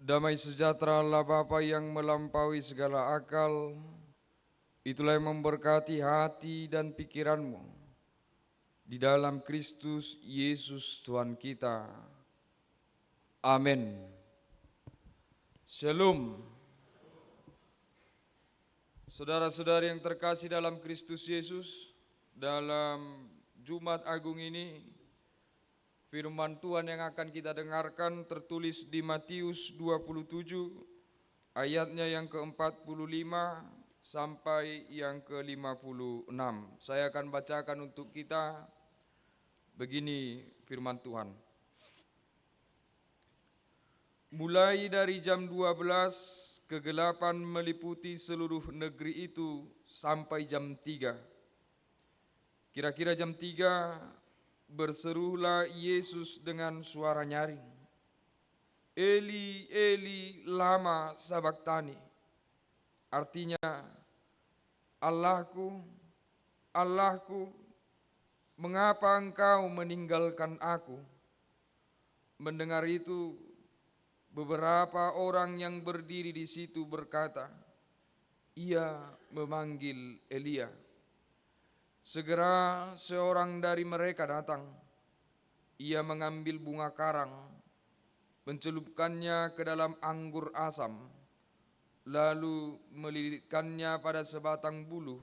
Damai sejahtera Allah Bapa yang melampaui segala akal, itulah yang memberkati hati dan pikiranmu di dalam Kristus Yesus Tuhan kita. Amin. Shalom. Saudara-saudari yang terkasih dalam Kristus Yesus, dalam Jumat Agung ini, firman Tuhan yang akan kita dengarkan tertulis di Matius 27, ayatnya yang ke-45 sampai yang ke-56. Saya akan bacakan untuk kita. Begini firman Tuhan. Mulai dari jam 12, kegelapan meliputi seluruh negeri itu sampai jam 3. Kira-kira jam 3, berserulah Yesus dengan suara nyaring, Eli, Eli, lama sabachthani. Artinya, Allahku, Allahku, mengapa engkau meninggalkan aku? Mendengar itu, beberapa orang yang berdiri di situ berkata, ia memanggil Elia. Segera seorang dari mereka datang. Ia mengambil bunga karang, mencelupkannya ke dalam anggur asam, lalu melilitkannya pada sebatang buluh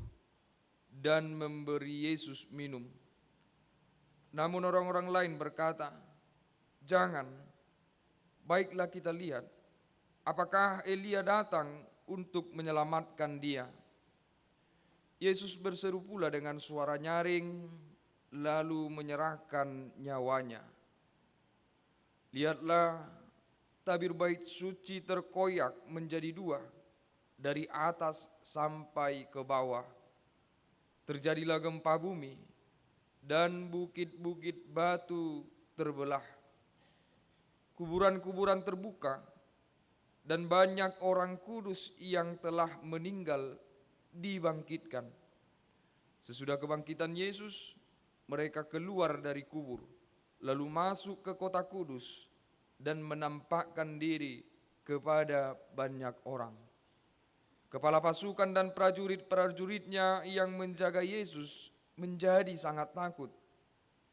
dan memberi Yesus minum. Namun orang-orang lain berkata, jangan, baiklah kita lihat, apakah Elia datang untuk menyelamatkan dia. Yesus berseru pula dengan suara nyaring, lalu menyerahkan nyawanya. Lihatlah, tabir bait suci terkoyak menjadi dua, dari atas sampai ke bawah. Terjadilah gempa bumi, dan bukit-bukit batu terbelah. Kuburan-kuburan terbuka, dan banyak orang kudus yang telah meninggal dibangkitkan. Sesudah kebangkitan Yesus, mereka keluar dari kubur, lalu masuk ke kota kudus dan menampakkan diri kepada banyak orang. Kepala pasukan dan prajurit-prajuritnya yang menjaga Yesus menjadi sangat takut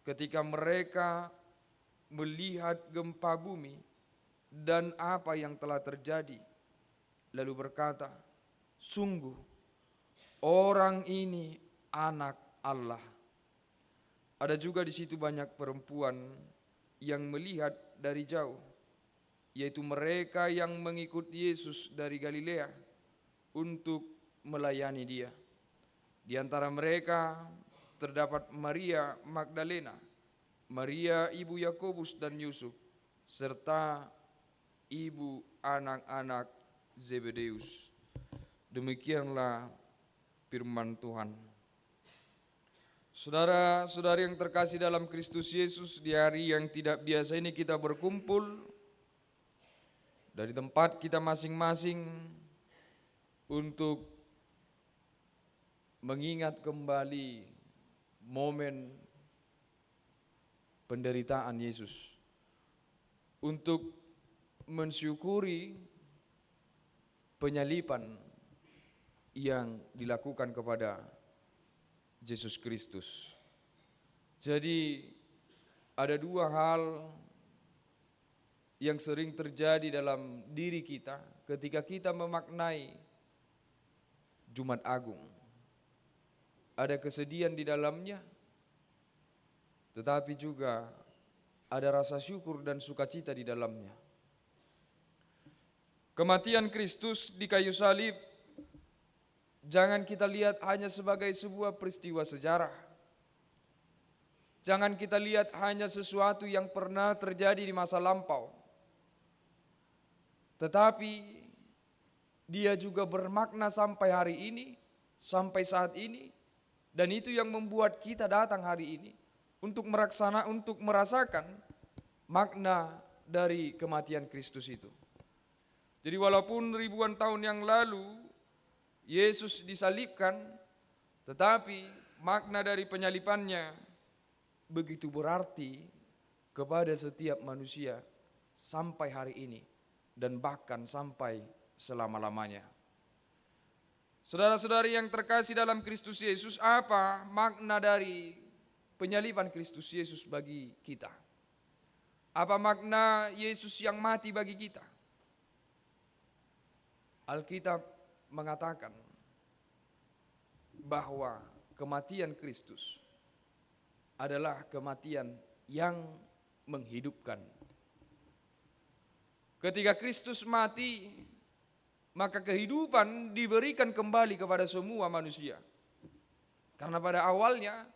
ketika mereka melihat gempa bumi dan apa yang telah terjadi, lalu berkata, sungguh orang ini anak Allah. Ada juga di situ banyak perempuan yang melihat dari jauh, yaitu mereka yang mengikut Yesus dari Galilea untuk melayani dia. Di antara mereka terdapat Maria Magdalena, Maria ibu Yakobus dan Yusuf, serta ibu anak-anak Zebedeus. Demikianlah firman Tuhan. Saudara-saudari yang terkasih dalam Kristus Yesus, di hari yang tidak biasa ini kita berkumpul dari tempat kita masing-masing untuk mengingat kembali momen penderitaan Yesus, untuk mensyukuri penyaliban yang dilakukan kepada Yesus Kristus. Jadi ada dua hal yang sering terjadi dalam diri kita ketika kita memaknai Jumat Agung. Ada kesedihan di dalamnya, tetapi juga ada rasa syukur dan sukacita di dalamnya. Kematian Kristus di kayu salib jangan kita lihat hanya sebagai sebuah peristiwa sejarah. Jangan kita lihat hanya sesuatu yang pernah terjadi di masa lampau. Tetapi dia juga bermakna sampai hari ini, sampai saat ini. Dan itu yang membuat kita datang hari ini untuk merasakan makna dari kematian Kristus itu. Jadi walaupun ribuan tahun yang lalu Yesus disalibkan, tetapi makna dari penyalibannya begitu berarti kepada setiap manusia sampai hari ini. dan bahkan sampai selama-lamanya. Saudara-saudari yang terkasih dalam Kristus Yesus, apa makna dari penyaliban Kristus Yesus bagi kita? Apa makna Yesus yang mati bagi kita? Alkitab mengatakan bahwa kematian Kristus adalah kematian yang menghidupkan. Ketika Kristus mati, maka kehidupan diberikan kembali kepada semua manusia. Karena pada awalnya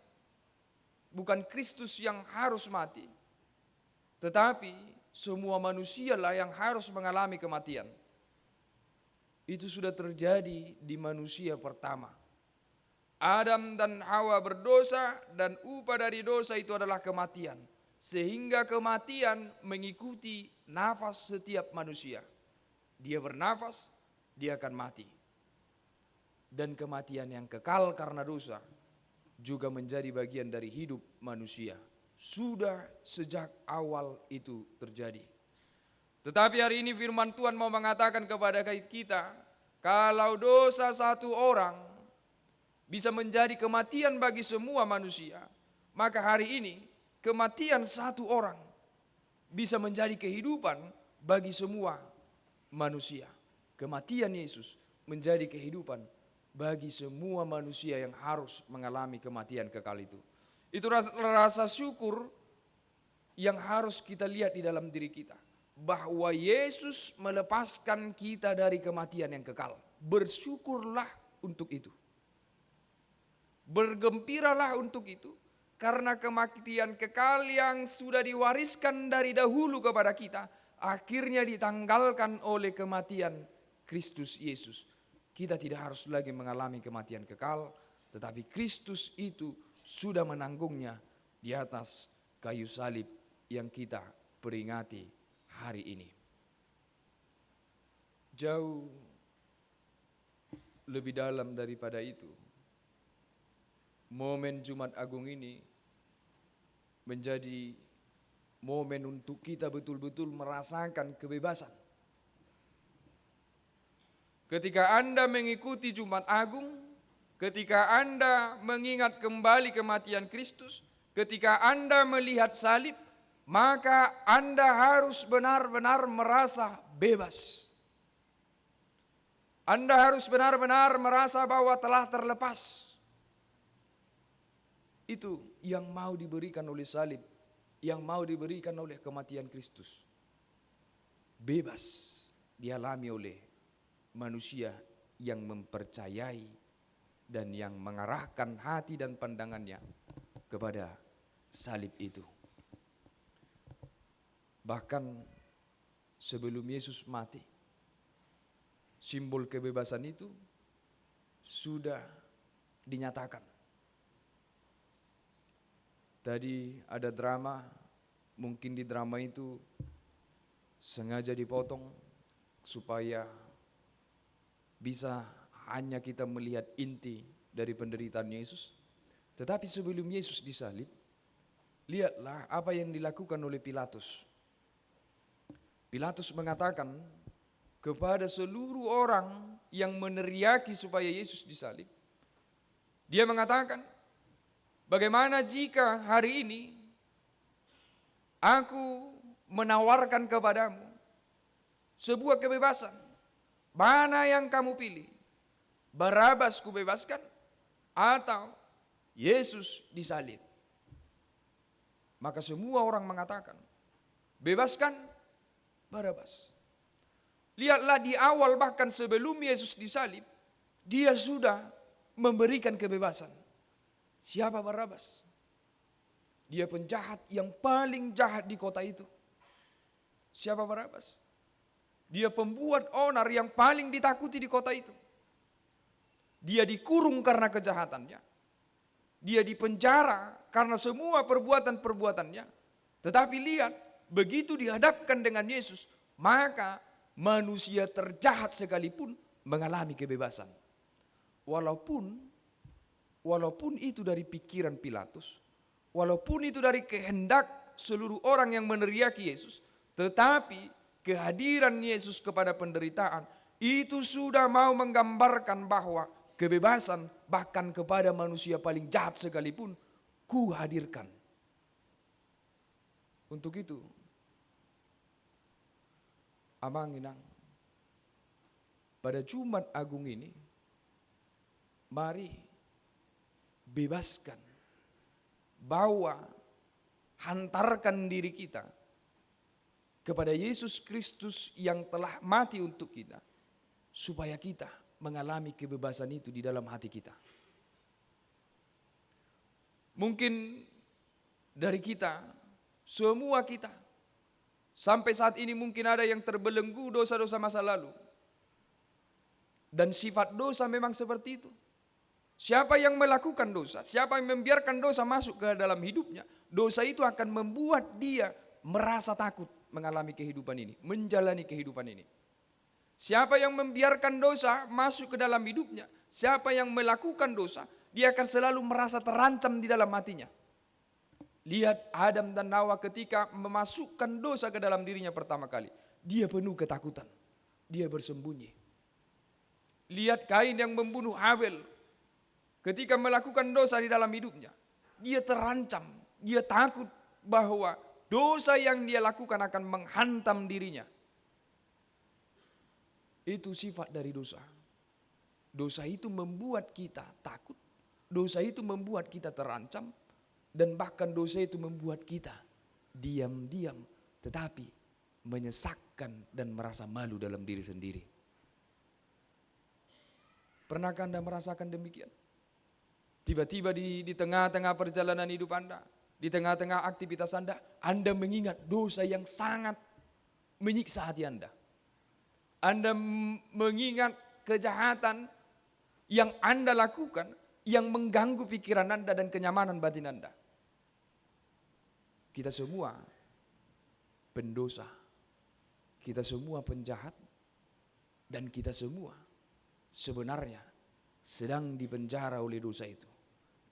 bukan Kristus yang harus mati, tetapi semua manusialah yang harus mengalami kematian. Itu sudah terjadi di manusia pertama. Adam dan Hawa berdosa dan upah dari dosa itu adalah kematian. Sehingga kematian mengikuti nafas setiap manusia. Dia bernafas, dia akan mati. Dan kematian yang kekal karena dosa juga menjadi bagian dari hidup manusia. Sudah sejak awal itu terjadi. Tetapi hari ini firman Tuhan mau mengatakan kepada kita, kalau dosa satu orang bisa menjadi kematian bagi semua manusia, maka hari ini kematian satu orang bisa menjadi kehidupan bagi semua manusia. Kematian Yesus menjadi kehidupan bagi semua manusia yang harus mengalami kematian kekal itu. Itu rasa syukur yang harus kita lihat di dalam diri kita. Bahwa Yesus melepaskan kita dari kematian yang kekal. Bersyukurlah untuk itu. Bergembiralah untuk itu. Karena kematian kekal yang sudah diwariskan dari dahulu kepada kita, akhirnya ditanggalkan oleh kematian Kristus Yesus. Kita tidak harus lagi mengalami kematian kekal, tetapi Kristus itu sudah menanggungnya di atas kayu salib yang kita peringati hari ini. Jauh lebih dalam daripada itu, momen Jumat Agung ini menjadi momen untuk kita betul-betul merasakan kebebasan. Ketika Anda mengikuti Jumat Agung, ketika Anda mengingat kembali kematian Kristus, ketika Anda melihat salib, maka Anda harus benar-benar merasa bebas. Anda harus benar-benar merasa bahwa telah terlepas. Itu yang mau diberikan oleh salib, yang mau diberikan oleh kematian Kristus. Bebas dialami oleh manusia yang mempercayai dan yang mengarahkan hati dan pandangannya kepada salib itu. Bahkan sebelum Yesus mati, simbol kebebasan itu sudah dinyatakan. Tadi ada drama, mungkin di drama itu sengaja dipotong supaya bisa hanya kita melihat inti dari penderitaan Yesus. Tetapi sebelum Yesus disalib, lihatlah apa yang dilakukan oleh Pilatus. Pilatus mengatakan kepada seluruh orang yang meneriaki supaya Yesus disalib, dia mengatakan, bagaimana jika hari ini aku menawarkan kepadamu sebuah kebebasan, mana yang kamu pilih? Barabas kubebaskan atau Yesus disalib? Maka semua orang mengatakan, bebaskan Barabas. Lihatlah di awal bahkan sebelum Yesus disalib, dia sudah memberikan kebebasan. Siapa Barabas? Dia penjahat yang paling jahat di kota itu. Siapa Barabas? Dia pembuat onar yang paling ditakuti di kota itu. Dia dikurung karena kejahatannya. Dia dipenjara karena semua perbuatan-perbuatannya. Tetapi lihat, begitu dihadapkan dengan Yesus, maka manusia terjahat sekalipun mengalami kebebasan. Walaupun itu dari pikiran Pilatus, walaupun itu dari kehendak seluruh orang yang meneriaki Yesus, tetapi kehadiran Yesus kepada penderitaan itu sudah mau menggambarkan bahwa kebebasan bahkan kepada manusia paling jahat sekalipun ku hadirkan. Untuk itu, Amang Inang, pada Jumat Agung ini, mari bebaskan, bawa, hantarkan diri kita kepada Yesus Kristus yang telah mati untuk kita, supaya kita mengalami kebebasan itu di dalam hati kita. Mungkin dari kita, semua kita, sampai saat ini mungkin ada yang terbelenggu dosa-dosa masa lalu. Dan sifat dosa memang seperti itu. Siapa yang melakukan dosa, siapa yang membiarkan dosa masuk ke dalam hidupnya, dosa itu akan membuat dia merasa takut mengalami kehidupan ini, menjalani kehidupan ini. Siapa yang membiarkan dosa masuk ke dalam hidupnya, siapa yang melakukan dosa, dia akan selalu merasa terancam di dalam hatinya. Lihat Adam dan Hawa ketika memasukkan dosa ke dalam dirinya pertama kali. Dia penuh ketakutan. Dia bersembunyi. Lihat Kain yang membunuh Habel. Ketika melakukan dosa di dalam hidupnya. Dia terancam. Dia takut bahwa dosa yang dia lakukan akan menghantam dirinya. Itu sifat dari dosa. Dosa itu membuat kita takut. Dosa itu membuat kita terancam. Dan bahkan dosa itu membuat kita diam-diam tetapi menyesakkan dan merasa malu dalam diri sendiri. Pernahkah Anda merasakan demikian? Tiba-tiba di tengah-tengah perjalanan hidup Anda, di tengah-tengah aktivitas Anda mengingat dosa yang sangat menyiksa hati Anda. Anda mengingat kejahatan yang Anda lakukan yang mengganggu pikiran Anda dan kenyamanan batin Anda. Kita semua pendosa, kita semua penjahat, dan kita semua sebenarnya sedang dipenjara oleh dosa itu.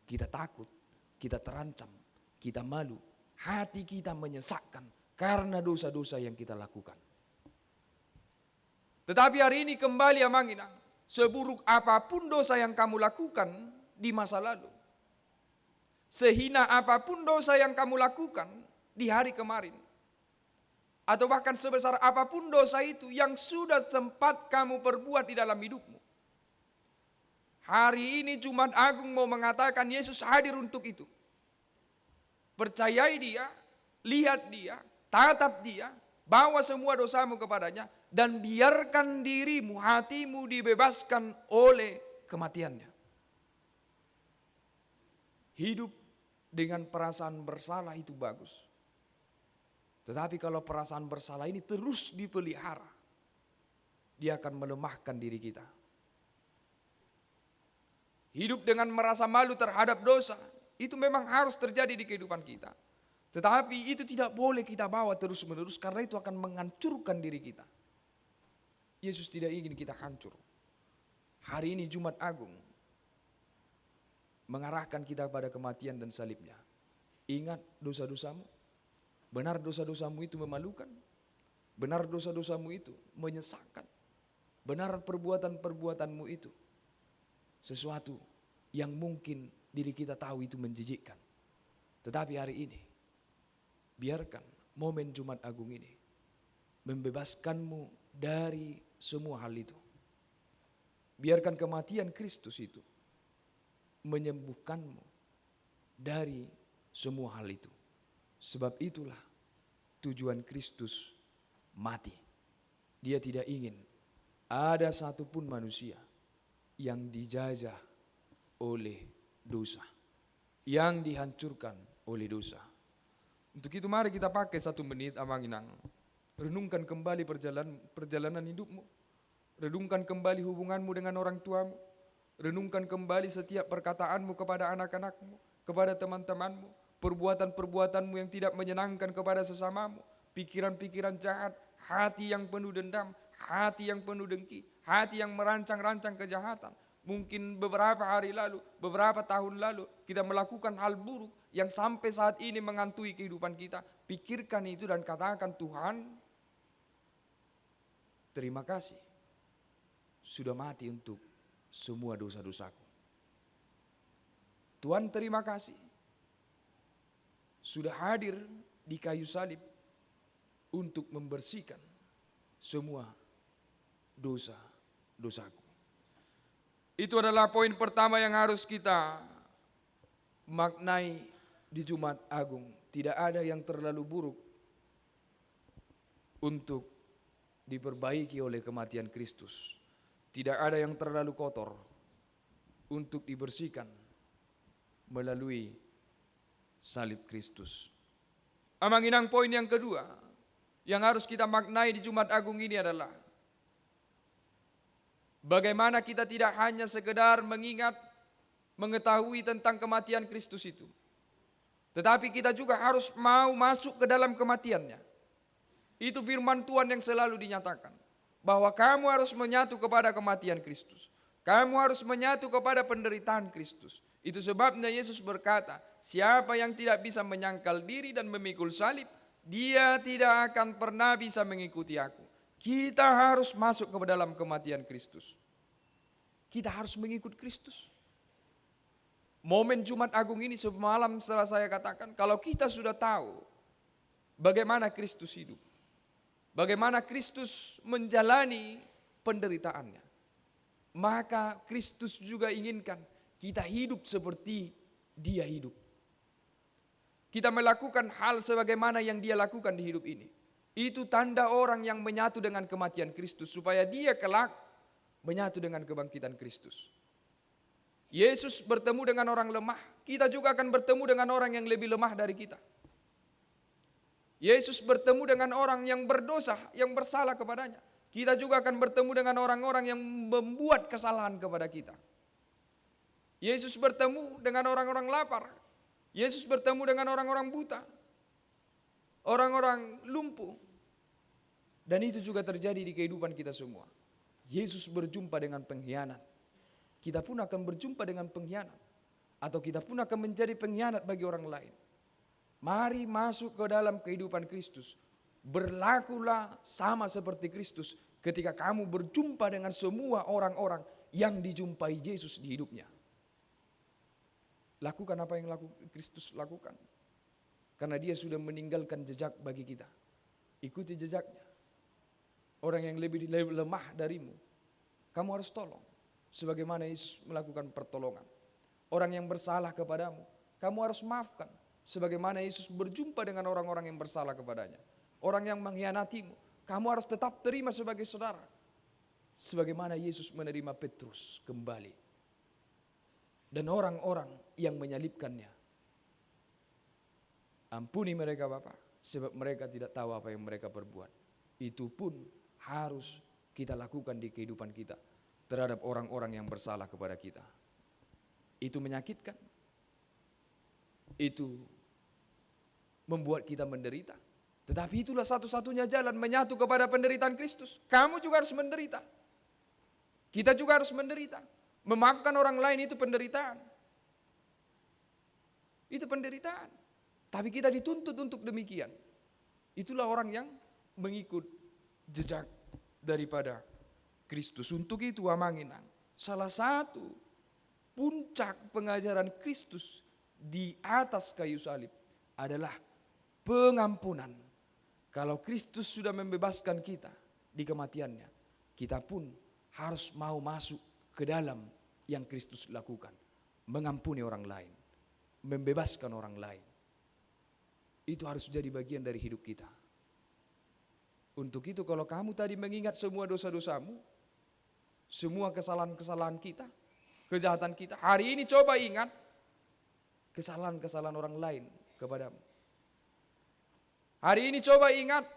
Kita takut, kita terancam, kita malu, hati kita menyesakkan karena dosa-dosa yang kita lakukan. Tetapi hari ini kembali Amang Inang, seburuk apapun dosa yang kamu lakukan di masa lalu, sehina apapun dosa yang kamu lakukan di hari kemarin, atau bahkan sebesar apapun dosa itu yang sudah sempat kamu perbuat di dalam hidupmu, hari ini Jumat Agung mau mengatakan Yesus hadir untuk itu. Percayai Dia, lihat Dia, tatap Dia, bawa semua dosamu kepadanya, dan biarkan dirimu, hatimu dibebaskan oleh kematiannya. Hidup dengan perasaan bersalah itu bagus. Tetapi kalau perasaan bersalah ini terus dipelihara, dia akan melemahkan diri kita. Hidup dengan merasa malu terhadap dosa, itu memang harus terjadi di kehidupan kita. Tetapi itu tidak boleh kita bawa terus-menerus karena itu akan menghancurkan diri kita. Yesus tidak ingin kita hancur. Hari ini Jumat Agung mengarahkan kita pada kematian dan salibnya. Ingat dosa-dosamu. Benar dosa-dosamu itu memalukan. Benar dosa-dosamu itu menyesakkan. Benar perbuatan-perbuatanmu itu sesuatu yang mungkin diri kita tahu itu menjijikkan. Tetapi hari ini, biarkan momen Jumat Agung ini membebaskanmu dari semua hal itu. Biarkan kematian Kristus itu menyembuhkanmu dari semua hal itu. Sebab itulah tujuan Kristus mati. Dia tidak ingin ada satupun manusia yang dijajah oleh dosa, yang dihancurkan oleh dosa. Untuk itu mari kita pakai 1 menit Amang Inang. Renungkan kembali perjalanan hidupmu. Renungkan kembali hubunganmu dengan orang tuamu. Renungkan kembali setiap perkataanmu kepada anak-anakmu, kepada teman-temanmu, perbuatan-perbuatanmu yang tidak menyenangkan kepada sesamamu, pikiran-pikiran jahat, hati yang penuh dendam, hati yang penuh dengki, hati yang merancang-rancang kejahatan. Mungkin beberapa hari lalu, beberapa tahun lalu kita melakukan hal buruk yang sampai saat ini menghantui kehidupan kita. Pikirkan itu dan katakan, Tuhan, terima kasih sudah mati untuk semua dosa-dosaku. Tuhan, terima kasih sudah hadir di kayu salib untuk membersihkan semua dosa-dosaku. Itu adalah poin pertama yang harus kita maknai di Jumat Agung. Tidak ada yang terlalu buruk untuk diperbaiki oleh kematian Kristus. Tidak ada yang terlalu kotor untuk dibersihkan melalui salib Kristus. Amanginang poin yang kedua yang harus kita maknai di Jumat Agung ini adalah bagaimana kita tidak hanya sekedar mengingat, mengetahui tentang kematian Kristus itu, tetapi kita juga harus mau masuk ke dalam kematiannya. Itu firman Tuhan yang selalu dinyatakan, bahwa kamu harus menyatu kepada kematian Kristus. Kamu harus menyatu kepada penderitaan Kristus. Itu sebabnya Yesus berkata, siapa yang tidak bisa menyangkal diri dan memikul salib, dia tidak akan pernah bisa mengikuti aku. Kita harus masuk ke dalam kematian Kristus. Kita harus mengikut Kristus. Momen Jumat Agung ini semalam setelah saya katakan, kalau kita sudah tahu bagaimana Kristus hidup, bagaimana Kristus menjalani penderitaannya, maka Kristus juga inginkan kita hidup seperti Dia hidup. Kita melakukan hal sebagaimana yang Dia lakukan di hidup ini. Itu tanda orang yang menyatu dengan kematian Kristus, supaya dia kelak menyatu dengan kebangkitan Kristus. Yesus bertemu dengan orang lemah, kita juga akan bertemu dengan orang yang lebih lemah dari kita. Yesus bertemu dengan orang yang berdosa, yang bersalah kepadanya. Kita juga akan bertemu dengan orang-orang yang membuat kesalahan kepada kita. Yesus bertemu dengan orang-orang lapar. Yesus bertemu dengan orang-orang buta, orang-orang lumpuh. Dan itu juga terjadi di kehidupan kita semua. Yesus berjumpa dengan pengkhianat. Kita pun akan berjumpa dengan pengkhianat. Atau kita pun akan menjadi pengkhianat bagi orang lain. Mari masuk ke dalam kehidupan Kristus. Berlakulah sama seperti Kristus ketika kamu berjumpa dengan semua orang-orang yang dijumpai Yesus di hidupnya. Lakukan apa yang Kristus lakukan. Karena Dia sudah meninggalkan jejak bagi kita. Ikuti jejaknya. Orang yang lebih lemah darimu, kamu harus tolong. Sebagaimana Yesus melakukan pertolongan. Orang yang bersalah kepadamu, kamu harus maafkan. Sebagaimana Yesus berjumpa dengan orang-orang yang bersalah kepadanya. Orang yang mengkhianatimu, kamu harus tetap terima sebagai saudara. Sebagaimana Yesus menerima Petrus kembali. Dan orang-orang yang menyalibkannya. Ampuni mereka Bapa, sebab mereka tidak tahu apa yang mereka perbuat. Itu pun harus kita lakukan di kehidupan kita terhadap orang-orang yang bersalah kepada kita. Itu menyakitkan. Itu membuat kita menderita. Tetapi itulah satu-satunya jalan menyatu kepada penderitaan Kristus. Kamu juga harus menderita. Kita juga harus menderita. Memaafkan orang lain itu penderitaan. Itu penderitaan. Tapi kita dituntut untuk demikian. Itulah orang yang mengikut jejak daripada Kristus. Untuk itu amanginang, salah satu puncak pengajaran Kristus di atas kayu salib adalah pengampunan. Kalau Kristus sudah membebaskan kita di kematiannya, kita pun harus mau masuk ke dalam yang Kristus lakukan. Mengampuni orang lain, membebaskan orang lain. Itu harus jadi bagian dari hidup kita. Untuk itu kalau kamu tadi mengingat semua dosa-dosamu, semua kesalahan-kesalahan kita, kejahatan kita, hari ini coba ingat kesalahan-kesalahan orang lain kepadamu. Hari ini coba ingat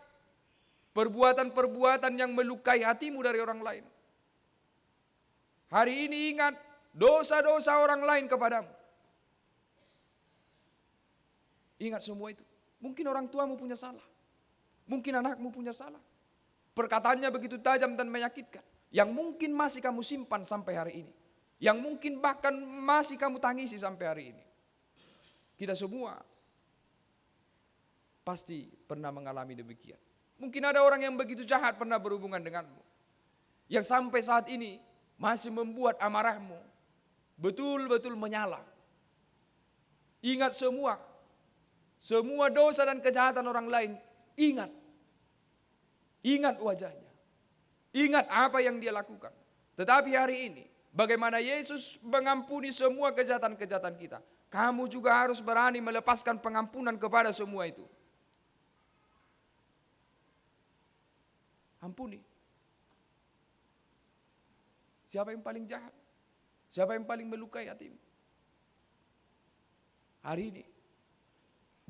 perbuatan-perbuatan yang melukai hatimu dari orang lain. Hari ini ingat dosa-dosa orang lain kepadamu. Ingat semua itu. Mungkin orang tuamu punya salah. Mungkin anakmu punya salah. Perkataannya begitu tajam dan menyakitkan. Yang mungkin masih kamu simpan sampai hari ini. Yang mungkin bahkan masih kamu tangisi sampai hari ini. Kita semua pasti pernah mengalami demikian. Mungkin ada orang yang begitu jahat pernah berhubungan denganmu. yang sampai saat ini masih membuat amarahmu betul-betul menyala. Ingat semua dosa dan kejahatan orang lain, ingat. Ingat wajahnya. Ingat apa yang dia lakukan. Tetapi hari ini, bagaimana Yesus mengampuni semua kejahatan-kejahatan kita. Kamu juga harus berani melepaskan pengampunan kepada semua itu. Ampuni. Siapa yang paling jahat? Siapa yang paling melukai hatimu? Hari ini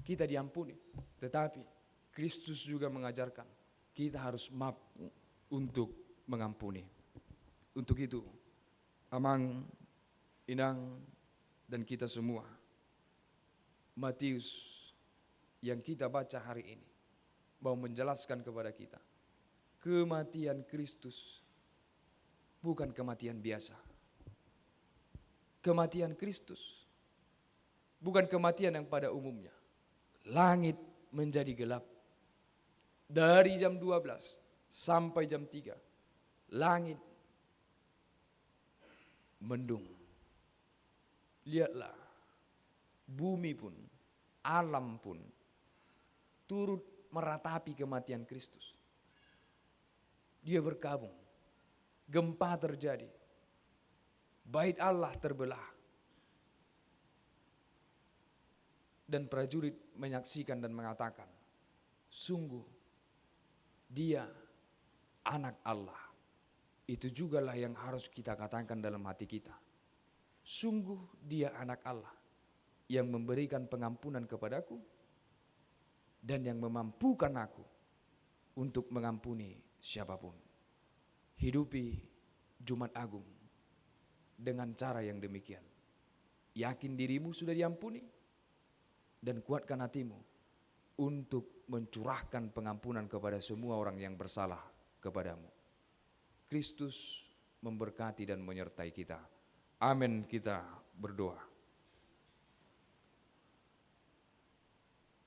kita diampuni, tetapi Kristus juga mengajarkan kita harus mampu untuk mengampuni. Untuk itu, Amang, Inang, dan kita semua, Matius yang kita baca hari ini mau menjelaskan kepada kita, kematian Kristus bukan kematian biasa. Kematian Kristus bukan kematian yang pada umumnya. Langit menjadi gelap. Dari jam 12 sampai jam 3, langit mendung. Lihatlah, bumi pun, alam pun turut meratapi kematian Kristus. Dia berkabung, gempa terjadi, bait Allah terbelah, dan prajurit menyaksikan dan mengatakan, sungguh dia anak Allah. Itu jugalah yang harus kita katakan dalam hati kita. Sungguh dia anak Allah yang memberikan pengampunan kepadaku dan yang memampukan aku untuk mengampuni siapapun. Hidupi Jumat Agung dengan cara yang demikian. Yakin dirimu sudah diampuni dan kuatkan hatimu untuk mencurahkan pengampunan kepada semua orang yang bersalah kepadamu. Kristus memberkati dan menyertai kita. Amin, kita berdoa.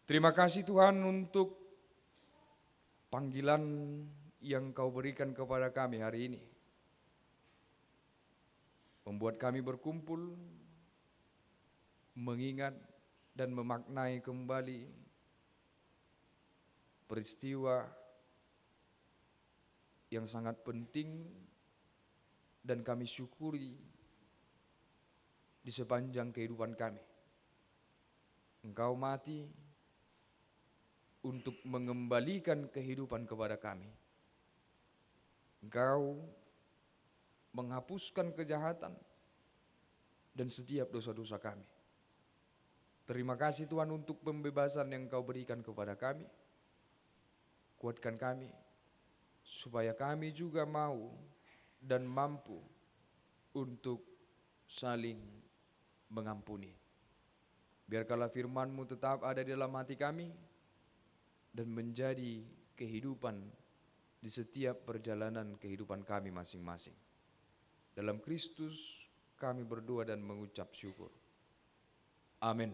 Terima kasih Tuhan untuk panggilan yang Kau berikan kepada kami hari ini. Membuat kami berkumpul, mengingat dan memaknai kembali peristiwa yang sangat penting dan kami syukuri di sepanjang kehidupan kami. Engkau mati untuk mengembalikan kehidupan kepada kami. Engkau menghapuskan kejahatan dan setiap dosa-dosa kami. Terima kasih Tuhan untuk pembebasan yang Kau berikan kepada kami. Kuatkan kami, supaya kami juga mau dan mampu untuk saling mengampuni. Biarkanlah firman-Mu tetap ada di dalam hati kami dan menjadi kehidupan di setiap perjalanan kehidupan kami masing-masing. Dalam Kristus kami berdoa dan mengucap syukur. Amin.